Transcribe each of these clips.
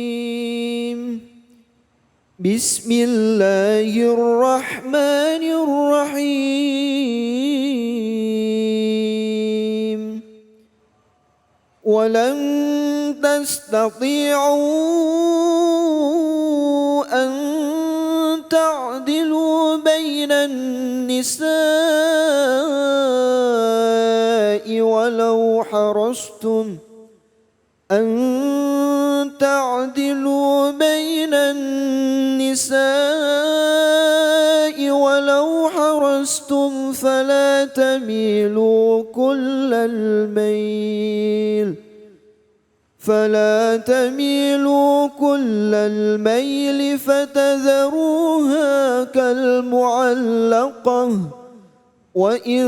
الرجيم بسم الله الرحمن الرحيم ولن تستطيعوا أن تعدلوا بين النساء ولو حرصتم فلا تميلوا كل الميل فتذروها كالمعلقة وإن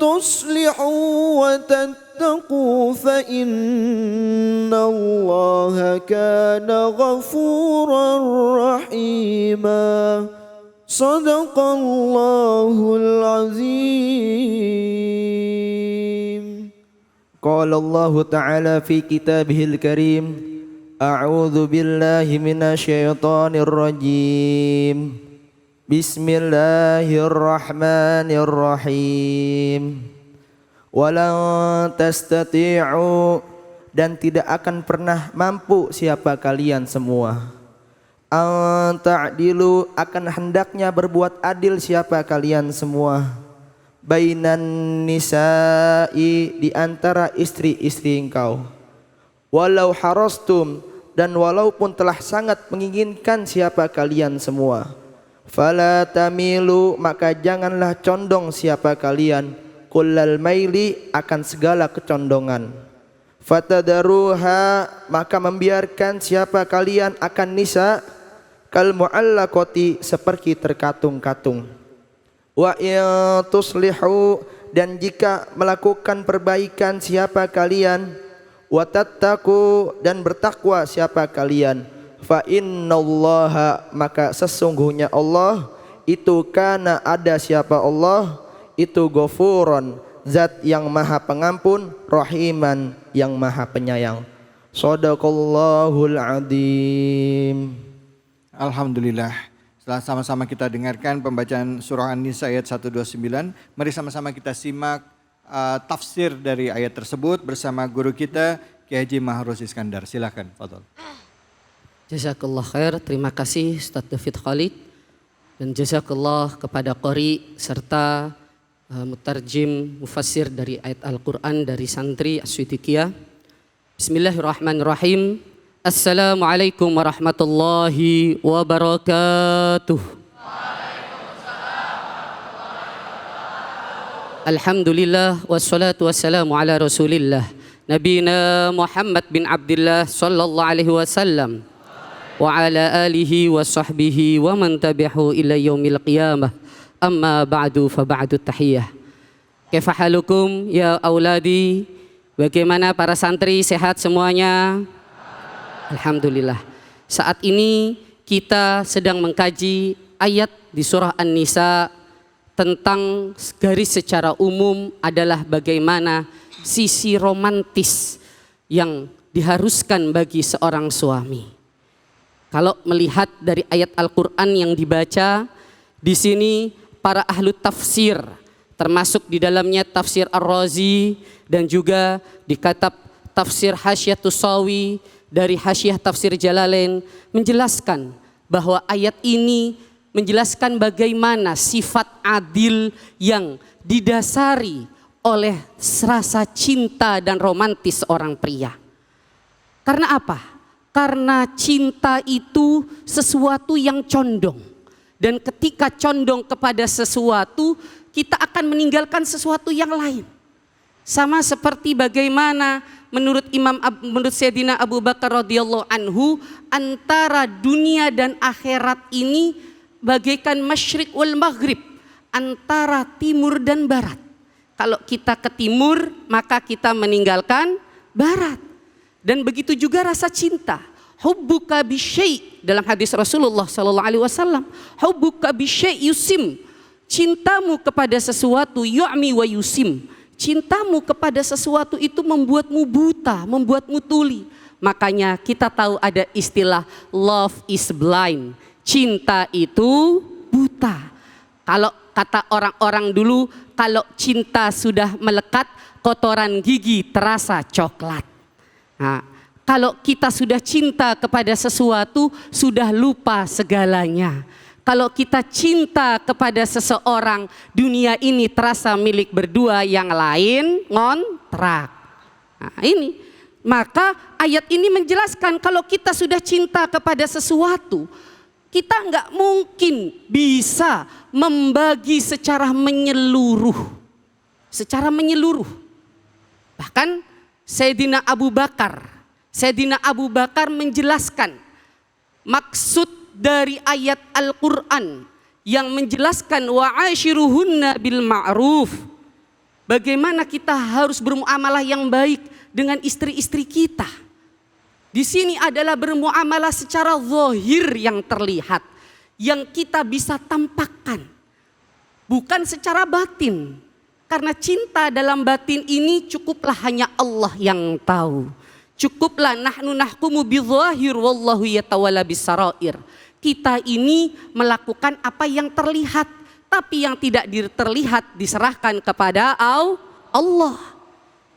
تصلحوا وتتقوا فإن الله كان غفورا رحيما صدق الله العظيم. قال الله تعالى في كتابه الكريم أعوذ بالله من الشيطان الرجيم بسم الله الرحمن الرحيم ولن tastati'u dan tidak akan pernah mampu siapa kalian semua an ta'dilu akan hendaknya berbuat adil siapa kalian semua bainan nisa'i di antara istri-istri engkau walau harastum dan walaupun telah sangat menginginkan siapa kalian semua fala tamilu maka janganlah condong siapa kalian kullal maili akan segala kecondongan fatadaruha maka membiarkan siapa kalian akan nisa kal muallaqati seperti terkatung-katung wa in tuslihu dan jika melakukan perbaikan siapa kalian wa tattaqu dan bertakwa siapa kalian fa innallaha maka sesungguhnya Allah itu kana ada siapa Allah itu ghafuron zat yang maha pengampun rahiman yang maha penyayang. Shadaqallahul adzim. Alhamdulillah. Setelah sama-sama kita dengarkan pembacaan surah An-Nisa ayat 129, mari sama-sama kita simak tafsir dari ayat tersebut bersama guru kita Kiai Haji Mahruz Iskandar. Silakan, fadhol. Jazakallah khair, terima kasih Ustaz David Khalid dan jazakallah kepada qari serta mutarjim mufassir dari ayat Al-Quran dari santri As-Siddiqiyah. Bismillahirrahmanirrahim. Assalamualaikum warahmatullahi wabarakatuh. Alhamdulillah wassalatu wassalamu ala rasulillah Nabina Muhammad bin Abdullah sallallahu alaihi wasallam wa ala alihi wa sahbihi wa man tabi'ahu ila yaumil qiyamah. Amma ba'du fa ba'du tahiyah. Kaifa halukum ya auladi? Bagaimana para santri, sehat semuanya? Alhamdulillah. Saat ini kita sedang mengkaji ayat di surah An-Nisa tentang garis secara umum adalah bagaimana sisi romantis yang diharuskan bagi seorang suami. Kalau melihat dari ayat Al-Quran yang dibaca, di sini para ahlu tafsir, termasuk di dalamnya tafsir Ar-Razi dan juga di kitab tafsir Hasyiatus Sawi dari Hasyiah Tafsir Jalalain menjelaskan bahwa ayat ini menjelaskan bagaimana sifat adil yang didasari oleh rasa cinta dan romantis seorang pria. Karena apa? Karena cinta itu sesuatu yang condong. Dan ketika condong kepada sesuatu, kita akan meninggalkan sesuatu yang lain. Sama seperti bagaimana menurut Sayyidina Abu Bakar radhiyallahu anhu, antara dunia dan akhirat ini bagaikan masyriq wal maghrib, antara timur dan barat. Kalau kita ke timur, maka kita meninggalkan barat. Dan begitu juga rasa cinta. Hubbuka bisyai' dalam hadis Rasulullah sallallahu alaihi wasallam, hubbuka bisyai' yusim. Cintamu kepada sesuatu yu'mi wa yusim. cintamu kepada sesuatu itu membuatmu buta, membuatmu tuli. Makanya kita tahu ada istilah love is blind. Cinta itu buta. Kalau kata orang-orang dulu, kalau cinta sudah melekat, kotoran gigi terasa coklat. Nah, kalau kita sudah cinta kepada sesuatu, sudah lupa segalanya. Kalau kita cinta kepada seseorang, dunia ini terasa milik berdua, yang lain ngontrak. Nah, ini. Maka ayat ini menjelaskan kalau kita sudah cinta kepada sesuatu, kita nggak mungkin bisa membagi secara menyeluruh. Secara menyeluruh. Bahkan Sayyidina Abu Bakar menjelaskan maksud dari ayat Al-Quran yang menjelaskan wa'ashiruhunna bil ma'ruf. Bagaimana kita harus bermuamalah yang baik dengan istri-istri kita. Di sini adalah bermuamalah secara zahir yang terlihat, yang kita bisa tampakkan, bukan secara batin. Karena cinta dalam batin ini cukuplah hanya Allah yang tahu. Cukuplah nahnu nahkumu bidzahir wallahu yatawalla bisarair. Kita ini melakukan apa yang terlihat, tapi yang tidak terlihat diserahkan kepada Allah.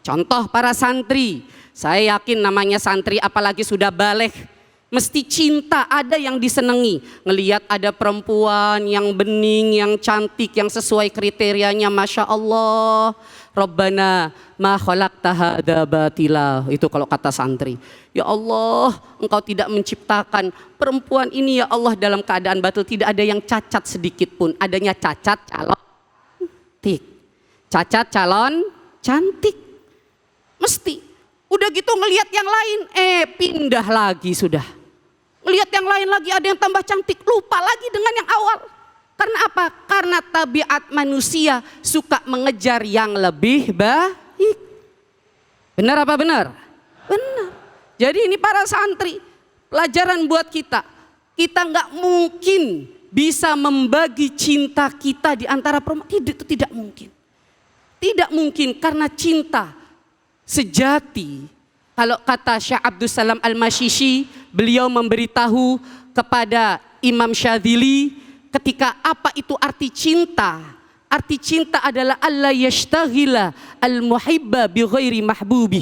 Contoh para santri, saya yakin namanya santri apalagi sudah baligh, mesti cinta, ada yang disenangi. Ngelihat ada perempuan yang bening, yang cantik, yang sesuai kriterianya, Masya Allah. Rabbana ma khalaqta hadza batila. Itu kalau kata santri. Ya Allah, Engkau tidak menciptakan perempuan ini ya Allah dalam keadaan batil, tidak ada yang cacat sedikit pun. Adanya cacat calon cantik. Cacat calon cantik. Mesti. Udah gitu ngelihat yang lain, pindah lagi sudah. Ngelihat yang lain lagi ada yang tambah cantik, lupa lagi dengan yang awal. Karena apa? Karena tabiat manusia suka mengejar yang lebih baik. Benar apa benar? Benar. Jadi ini para santri, pelajaran buat kita. Kita nggak mungkin bisa membagi cinta kita di antara perempuan. Itu tidak mungkin. Tidak mungkin, karena cinta sejati. Kalau kata Syekh Abdul Salam Al-Mashishi, beliau memberitahu kepada Imam Syadzili ketika apa itu arti cinta. Arti cinta adalah alla yashtaghila al-muhibba bi ghairi mahbubi.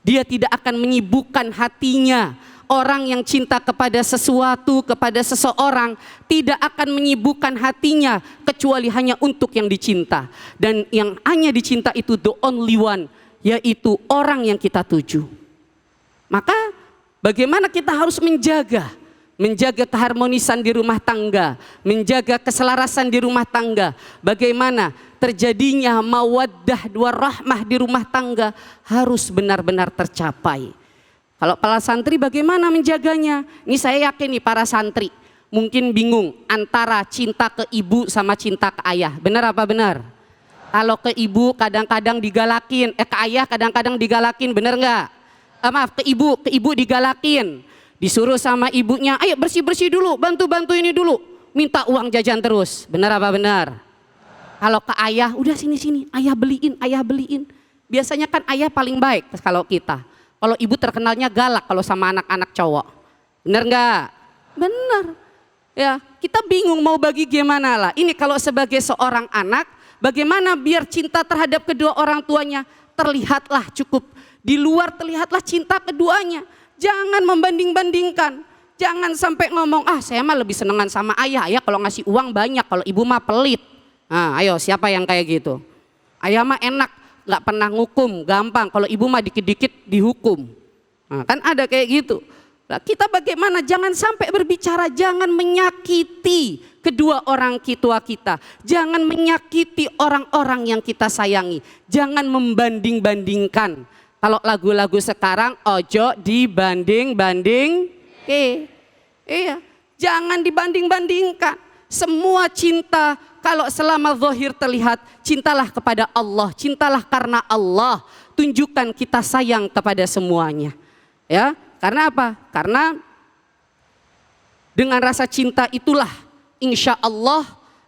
Dia tidak akan menyibukkan hatinya. Orang yang cinta kepada sesuatu, kepada seseorang, tidak akan menyibukkan hatinya kecuali hanya untuk yang dicinta. Dan yang hanya dicinta itu the only one, yaitu orang yang kita tuju. Maka bagaimana kita harus menjaga keharmonisan di rumah tangga, menjaga keselarasan di rumah tangga. Bagaimana terjadinya mawaddah warahmah di rumah tangga harus benar-benar tercapai. Kalau para santri bagaimana menjaganya? Ini saya yakin nih para santri mungkin bingung antara cinta ke ibu sama cinta ke ayah. Benar apa benar? Kalau ke ibu kadang-kadang digalakin, ke ayah kadang-kadang digalakin, bener nggak? Maaf, ke ibu digalakin, disuruh sama ibunya, ayo bersih-bersih dulu, bantu-bantu ini dulu, minta uang jajan terus, bener apa benar? Kalau ke ayah, udah sini-sini, ayah beliin. Biasanya kan ayah paling baik kalau kita. Kalau ibu terkenalnya galak kalau sama anak-anak cowok, bener nggak? Bener. Ya, kita bingung mau bagi gimana lah. Ini kalau sebagai seorang anak, bagaimana biar cinta terhadap kedua orang tuanya terlihatlah cukup. Di luar terlihatlah cinta keduanya. Jangan membanding-bandingkan. Jangan sampai ngomong, saya mah lebih senengan sama ayah. Ayah kalau ngasih uang banyak, kalau ibu mah pelit. Nah, ayo siapa yang kayak gitu? Ayah mah enak, gak pernah ngukum, gampang. Kalau ibu mah dikit-dikit dihukum. Nah, kan ada kayak gitu. Nah, kita bagaimana? Jangan sampai berbicara, jangan menyakiti kedua orang tua kita. Jangan menyakiti orang-orang yang kita sayangi. Jangan membanding-bandingkan. Kalau lagu-lagu sekarang, ojo dibanding-banding. Iya, jangan dibanding-bandingkan. Semua cinta, kalau selama zahir terlihat, cintalah kepada Allah. Cintalah karena Allah. Tunjukkan kita sayang kepada semuanya. Ya, karena apa? Karena dengan rasa cinta itulah insya Allah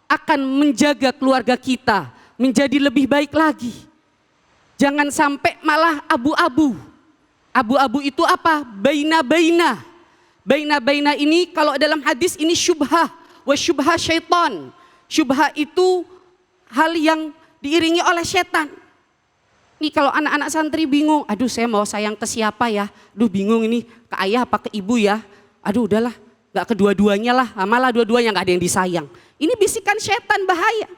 akan menjaga keluarga kita menjadi lebih baik lagi. Jangan sampai malah abu-abu. Abu-abu itu apa? Baina-baina. Baina-baina ini kalau dalam hadis ini syubhah. Wa syubhah syaitan. Syubhah itu hal yang diiringi oleh setan. Nih kalau anak-anak santri bingung, aduh saya mau sayang ke siapa ya? Aduh bingung ini ke ayah apa ke ibu ya? Aduh udahlah, gak kedua-duanya lah, malah dua-duanya gak ada yang disayang. Ini bisikan setan bahaya.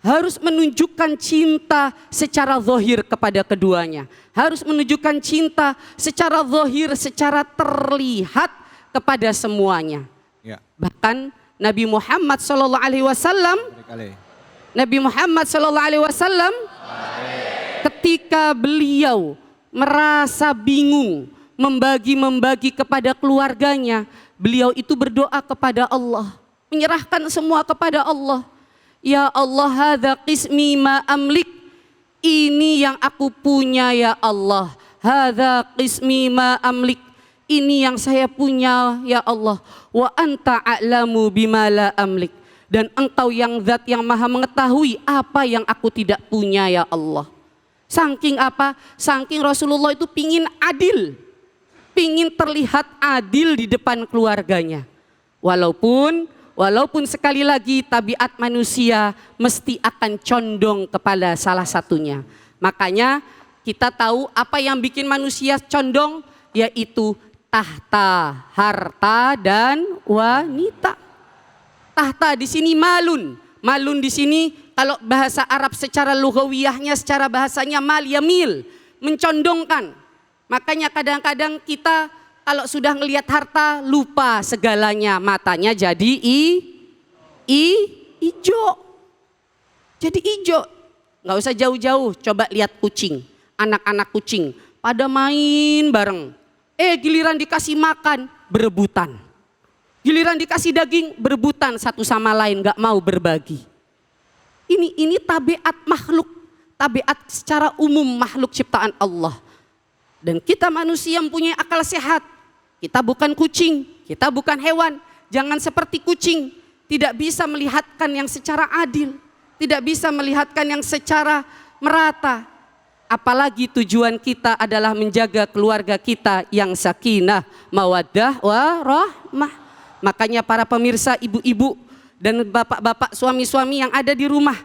Harus menunjukkan cinta secara zahir kepada keduanya. Harus menunjukkan cinta secara zahir, secara terlihat kepada semuanya. Ya. Bahkan Nabi Muhammad SAW, Nabi Muhammad SAW ketika beliau merasa bingung membagi-membagi kepada keluarganya, beliau itu berdoa kepada Allah, menyerahkan semua kepada Allah. Ya Allah, hadza qismi ma amlik. Ini yang aku punya ya Allah. Hadza qismi ma amlik. Ini yang saya punya ya Allah. Wa anta a'lamu bima la amlik. Dan engkau yang zat yang maha mengetahui apa yang aku tidak punya ya Allah. Saking apa? Saking Rasulullah itu pingin adil. Pingin terlihat adil di depan keluarganya. Walaupun sekali lagi tabiat manusia mesti akan condong kepada salah satunya. Makanya kita tahu apa yang bikin manusia condong, yaitu tahta, harta dan wanita. Tahta di sini malun. Malun di sini kalau bahasa Arab secara lughawiyahnya, secara bahasanya mal yamil, mencondongkan. Makanya kadang-kadang kita kalau sudah ngelihat harta lupa segalanya, matanya jadi ijo. Jadi ijo. Nggak usah jauh-jauh, coba lihat kucing, anak-anak kucing pada main bareng. Giliran dikasih makan berebutan. Giliran dikasih daging berebutan satu sama lain, nggak mau berbagi. Ini tabiat makhluk, tabiat secara umum makhluk ciptaan Allah. Dan kita manusia yang punya akal sehat. Kita bukan kucing, kita bukan hewan. Jangan seperti kucing, tidak bisa melihatkan yang secara adil, tidak bisa melihatkan yang secara merata. Apalagi tujuan kita adalah menjaga keluarga kita yang sakinah, mawaddah, warahmah. Makanya para pemirsa, ibu-ibu dan bapak-bapak, suami-suami yang ada di rumah,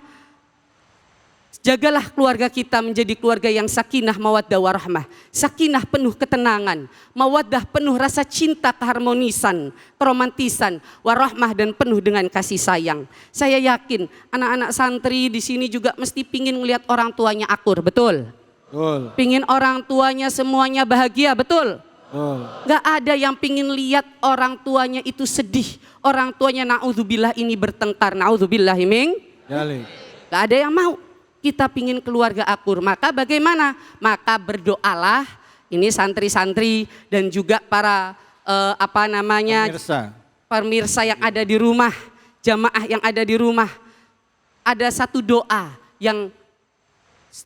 jagalah keluarga kita menjadi keluarga yang sakinah, mawaddah, warahmah. Sakinah penuh ketenangan, mawaddah penuh rasa cinta, keharmonisan, keromantisan, warahmah dan penuh dengan kasih sayang. Saya yakin anak-anak santri di sini juga mesti pingin melihat orang tuanya akur, betul? Betul. Pingin orang tuanya semuanya bahagia, betul? Gak ada yang pingin lihat orang tuanya itu sedih, orang tuanya na'udzubillah ini bertengkar, na'udzubillah min. Gak ada yang mau. Kita pingin keluarga akur, maka bagaimana? Maka berdoalah, ini santri-santri dan juga para pemirsa yang ada di rumah, jamaah yang ada di rumah. Ada satu doa yang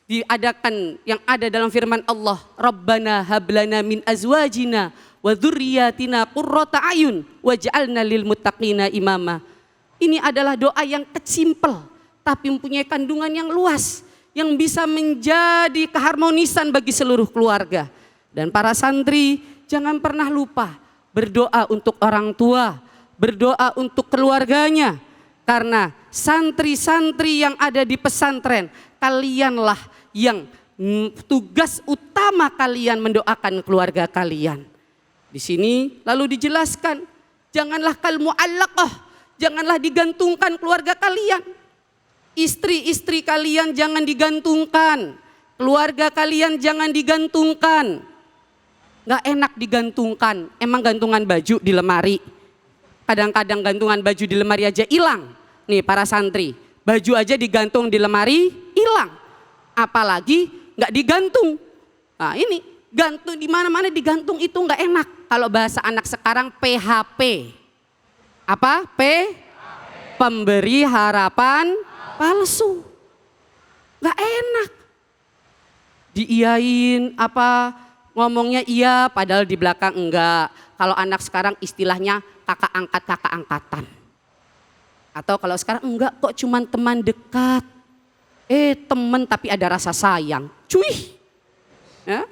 diadakan, yang ada dalam firman Allah, Rabbana hablana min azwajina wa dzurriyyatina qurrata ayun waj'alna lil muttaqina imama. Ini adalah doa yang kecimpel tapi mempunyai kandungan yang luas, yang bisa menjadi keharmonisan bagi seluruh keluarga. Dan para santri jangan pernah lupa berdoa untuk orang tua, berdoa untuk keluarganya. Karena santri-santri yang ada di pesantren, kalianlah yang tugas utama kalian mendoakan keluarga kalian. Di sini lalu dijelaskan, janganlah kal mu'allaqah, janganlah digantungkan keluarga kalian. Istri-istri kalian jangan digantungkan, keluarga kalian jangan digantungkan. Gak enak digantungkan, emang gantungan baju di lemari. Kadang-kadang gantungan baju di lemari aja hilang. Nih para santri, baju aja digantung di lemari hilang. Apalagi gak digantung. Nah ini gantung di mana-mana digantung itu gak enak. Kalau bahasa anak sekarang PHP. Apa? Pemberi harapan palsu. Gak enak. Diiyain apa, ngomongnya iya padahal di belakang enggak. Kalau anak sekarang istilahnya kakak angkat, kakak angkatan. Atau kalau sekarang enggak kok cuman teman dekat. Temen tapi ada rasa sayang. Cuy. Ya?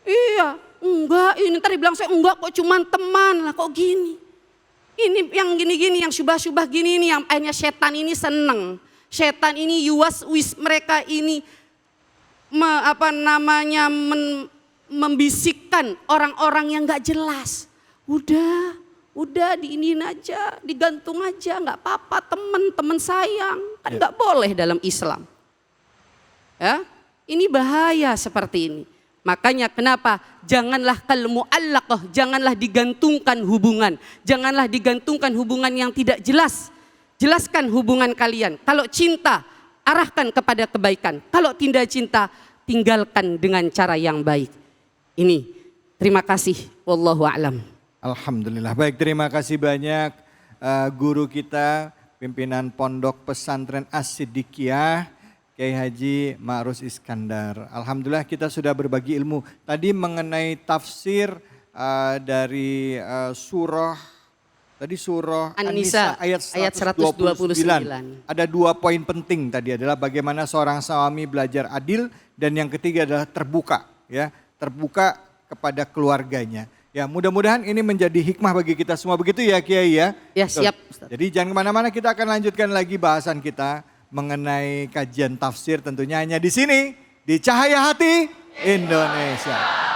Iya, enggak, ini ntar dibilang saya enggak kok cuman teman lah, kok gini. Ini yang gini-gini, yang syubah-syubah gini ini, yang akhirnya setan ini seneng. Setan ini yuwas-wis mereka ini membisikkan orang-orang yang gak jelas. Udah diinin aja, digantung aja, gak apa-apa, temen sayang. Kan gak boleh dalam Islam. Ya, ini bahaya seperti ini. Makanya kenapa janganlah kal mu'allaqah, janganlah digantungkan hubungan. Janganlah digantungkan hubungan yang tidak jelas. Jelaskan hubungan kalian. Kalau cinta, arahkan kepada kebaikan. Kalau tidak cinta, tinggalkan dengan cara yang baik. Ini, terima kasih. Wallahu a'lam. Alhamdulillah. Baik, terima kasih banyak guru kita, pimpinan Pondok Pesantren As-Siddiqiyah, Kiai Haji Ma'rus Iskandar. Alhamdulillah kita sudah berbagi ilmu. Tadi mengenai tafsir dari surah An-Nisa ayat 129. Ada 2 poin penting tadi adalah bagaimana seorang suami belajar adil, dan yang ketiga adalah terbuka, ya, terbuka kepada keluarganya. Ya, mudah-mudahan ini menjadi hikmah bagi kita semua, begitu ya Kiai ya? Ya, siap. Ustaz. Jadi jangan kemana-mana, kita akan lanjutkan lagi bahasan kita mengenai kajian tafsir tentunya hanya di sini, di Cahaya Hati Indonesia.